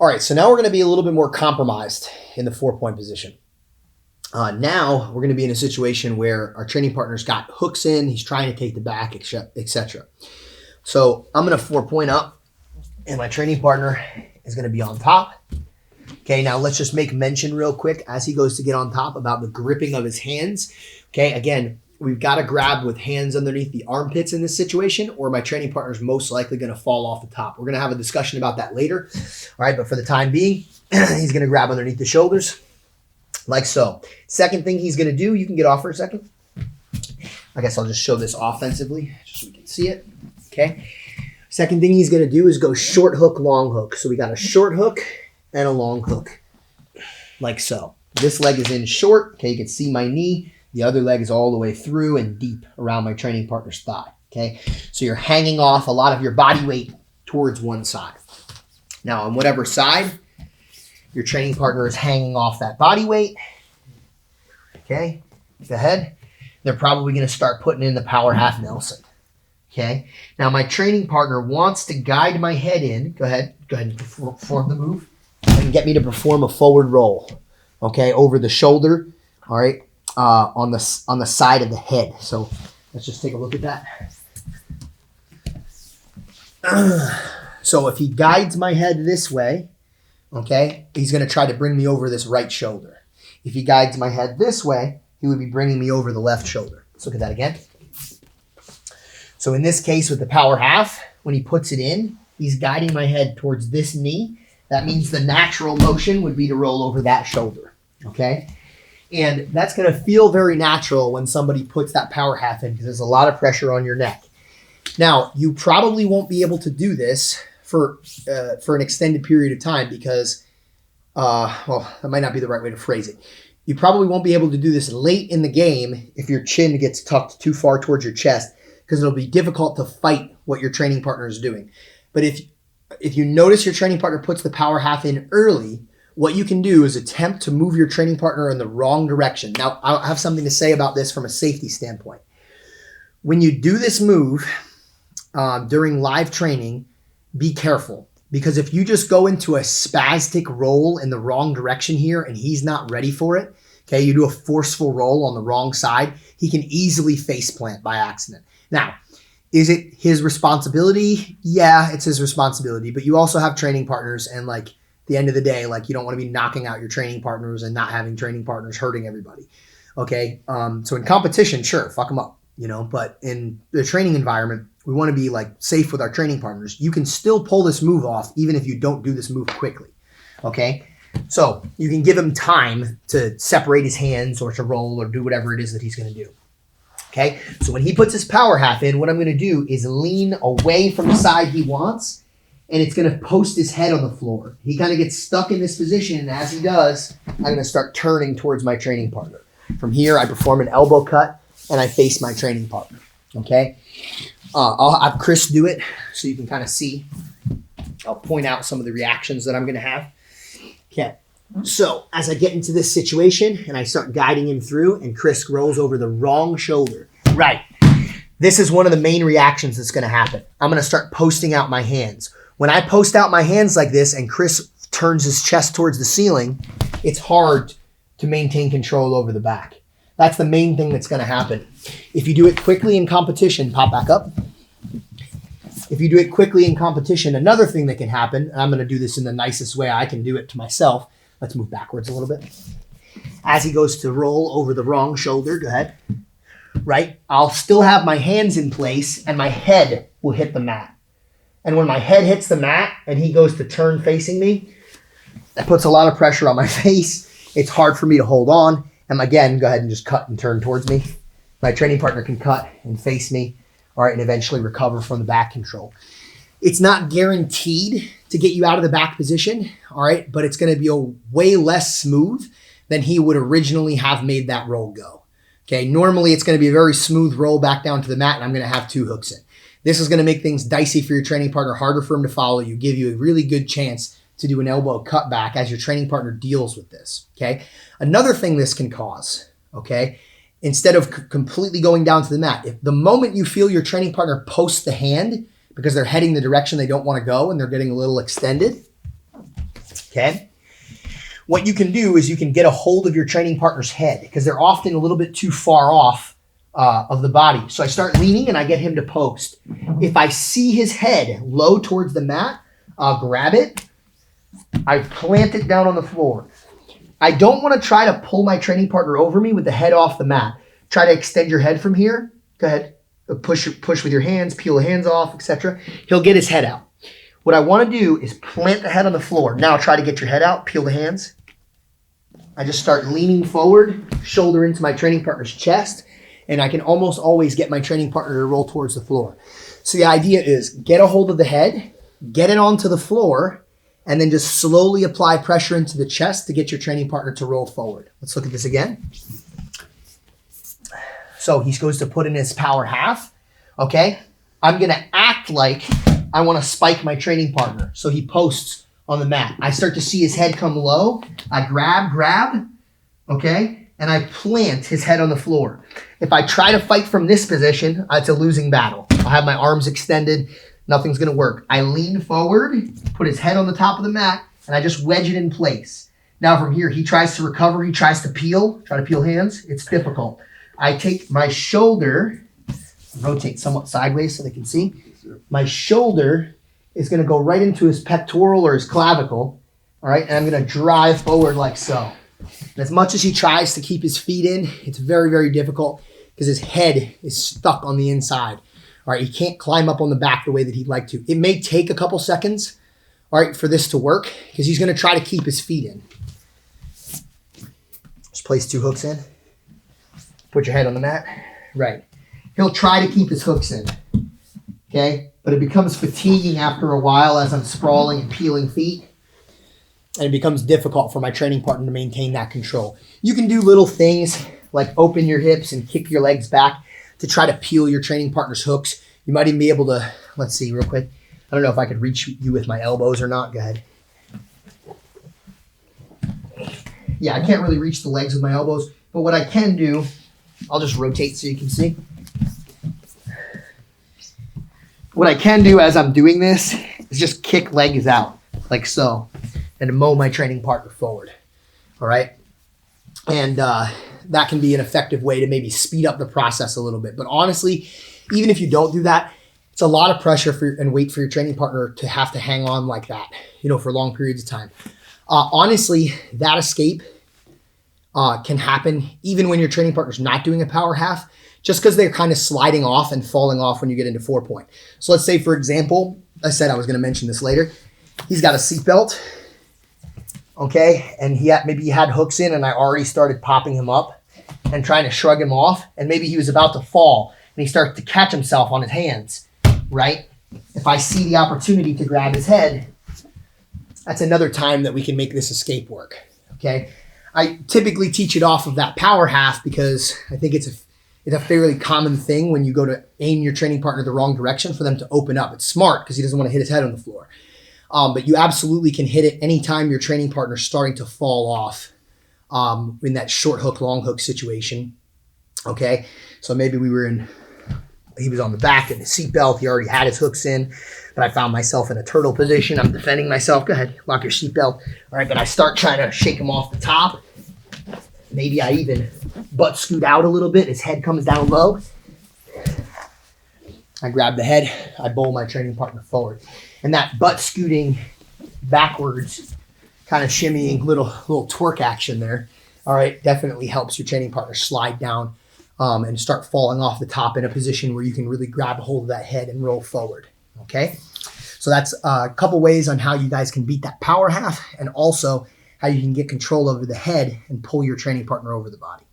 All right, so now we're going to be a little bit more compromised in the 4-point position. Now we're going to be in a situation where our training partner's got hooks in, he's trying to take the back, etc. So I'm going to 4-point up, and my training partner is going to be on top. Okay, now let's just make mention real quick as he goes to get on top about the gripping of his hands. Okay, again, we've got to grab with hands underneath the armpits in this situation, or my training partner is most likely going to fall off the top. We're going to have a discussion about that later. All right, but for the time being, he's going to grab underneath the shoulders like so. Second thing he's going to do, you can get off for a second. I guess I'll just show this offensively just so we can see it. Okay. Second thing he's going to do is go short hook, long hook. So we got a short hook and a long hook like so. This leg is in short. Okay, you can see my knee. The other leg is all the way through and deep around my training partner's thigh, okay? So you're hanging off a lot of your body weight towards one side. Now, on whatever side your training partner is hanging off that body weight, okay, go ahead. They're probably going to start putting in the power half Nelson, okay? Now, my training partner wants to guide my head in. Go ahead and perform the move and get me to perform a forward roll, okay, over the shoulder, all right? On the side of the head. So let's just take a look at that. So if he guides my head this way, okay, he's going to try to bring me over this right shoulder. If he guides my head this way, he would be bringing me over the left shoulder. Let's look at that again. So in this case with the power half, when he puts it in, he's guiding my head towards this knee. That means the natural motion would be to roll over that shoulder, okay? And that's going to feel very natural when somebody puts that power half in because there's a lot of pressure on your neck. Now, you probably won't be able to do this for an extended period of time because, well, that might not be the right way to phrase it. You probably won't be able to do this late in the game if your chin gets tucked too far towards your chest because it'll be difficult to fight what your training partner is doing. But if you notice your training partner puts the power half in early, what you can do is attempt to move your training partner in the wrong direction. Now, I'll have something to say about this from a safety standpoint. When you do this move during live training, be careful. Because if you just go into a spastic roll in the wrong direction here and he's not ready for it, okay, you do a forceful roll on the wrong side, he can easily face plant by accident. Now, is it his responsibility? Yeah, it's his responsibility. But you also have training partners and the end of the day, you don't want to be knocking out your training partners and not having training partners hurting everybody. Okay. So in competition, sure, fuck them up, but in the training environment, we want to be safe with our training partners. You can still pull this move off even if you don't do this move quickly. Okay. So you can give him time to separate his hands or to roll or do whatever it is that he's going to do. Okay. So when he puts his power half in, what I'm going to do is lean away from the side he wants. And it's going to post his head on the floor. He kind of gets stuck in this position, and as he does, I'm going to start turning towards my training partner. From here, I perform an elbow cut, and I face my training partner, okay? I'll have Chris do it so you can kind of see. I'll point out some of the reactions that I'm going to have. Okay, so as I get into this situation, and I start guiding him through, and Chris rolls over the wrong shoulder. Right. This is one of the main reactions that's going to happen. I'm going to start posting out my hands. When I post out my hands like this and Chris turns his chest towards the ceiling, it's hard to maintain control over the back. That's the main thing that's going to happen. If you do it quickly in competition, pop back up. If you do it quickly in competition, another thing that can happen, and I'm going to do this in the nicest way I can do it to myself. Let's move backwards a little bit. As he goes to roll over the wrong shoulder, go ahead. Right? I'll still have my hands in place and my head will hit the mat. And when my head hits the mat and he goes to turn facing me, that puts a lot of pressure on my face. It's hard for me to hold on. And again, go ahead and just cut and turn towards me. My training partner can cut and face me, all right, and eventually recover from the back control. It's not guaranteed to get you out of the back position, all right, but it's going to be a way less smooth than he would originally have made that roll go. Okay, normally it's going to be a very smooth roll back down to the mat, and I'm going to have 2 hooks in. This is going to make things dicey for your training partner, harder for him to follow you, give you a really good chance to do an elbow cutback as your training partner deals with this, okay? Another thing this can cause, okay, instead of completely going down to the mat, if the moment you feel your training partner post the hand because they're heading the direction they don't want to go and they're getting a little extended, Okay. What you can do is you can get a hold of your training partner's head because they're often a little bit too far off of the body. So I start leaning and I get him to post. If I see his head low towards the mat, I'll grab it. I plant it down on the floor. I don't want to try to pull my training partner over me with the head off the mat. Try to extend your head from here. Go ahead. Push with your hands, peel the hands off, etc. He'll get his head out. What I want to do is plant the head on the floor. Now try to get your head out, peel the hands. I just start leaning forward, shoulder into my training partner's chest, and I can almost always get my training partner to roll towards the floor. So the idea is get a hold of the head, get it onto the floor, and then just slowly apply pressure into the chest to get your training partner to roll forward. Let's look at this again. So he goes to put in his power half, okay? I'm gonna act like I wanna spike my training partner. So he posts on the mat. I start to see his head come low. I grab, okay? And I plant his head on the floor. If I try to fight from this position, it's a losing battle. I'll have my arms extended. Nothing's gonna work. I lean forward, put his head on the top of the mat, and I just wedge it in place. Now from here, he tries to recover. He tries to try to peel hands. It's difficult. I take my shoulder, rotate somewhat sideways so they can see. My shoulder is gonna go right into his pectoral or his clavicle, all right? And I'm gonna drive forward like so. And as much as he tries to keep his feet in, it's very, very difficult because his head is stuck on the inside. All right, he can't climb up on the back the way that he'd like to. It may take a couple seconds, all right, for this to work because he's gonna try to keep his feet in. Just place 2 hooks in. Put your head on the mat. Right. He'll try to keep his hooks in, okay? But it becomes fatiguing after a while as I'm sprawling and peeling feet. And it becomes difficult for my training partner to maintain that control. You can do little things like open your hips and kick your legs back to try to peel your training partner's hooks. You might even be able to, let's see real quick. I don't know if I could reach you with my elbows or not. Go ahead. Yeah, I can't really reach the legs with my elbows, but what I can do, I'll just rotate so you can see. What I can do as I'm doing this is just kick legs out like so and mow my training partner forward, all right? And that can be an effective way to maybe speed up the process a little bit. But honestly, even if you don't do that, it's a lot of pressure and weight for your training partner to have to hang on like that, for long periods of time. Honestly, that escape can happen even when your training partner's not doing a power half, just because they're kind of sliding off and falling off when you get into 4-point. So let's say, for example, I said I was going to mention this later. He's got a seatbelt, okay? And maybe he had hooks in and I already started popping him up and trying to shrug him off. And maybe he was about to fall and he starts to catch himself on his hands, right? If I see the opportunity to grab his head, that's another time that we can make this escape work, okay? I typically teach it off of that power half because I think it's a fairly common thing when you go to aim your training partner the wrong direction for them to open up. It's smart because he doesn't want to hit his head on the floor. But you absolutely can hit it anytime your training partner's starting to fall off in that short hook, long hook situation, okay? So maybe he was on the back in the seatbelt. He already had his hooks in, but I found myself in a turtle position. I'm defending myself. Go ahead, lock your seatbelt. All right, but I start trying to shake him off the top. Maybe I even butt scoot out a little bit. His head comes down low. I grab the head. I bowl my training partner forward. And that butt scooting backwards, kind of shimmying little twerk action there, all right, definitely helps your training partner slide down and start falling off the top in a position where you can really grab a hold of that head and roll forward, okay? So that's a couple ways on how you guys can beat that power half and also how you can get control over the head and pull your training partner over the body.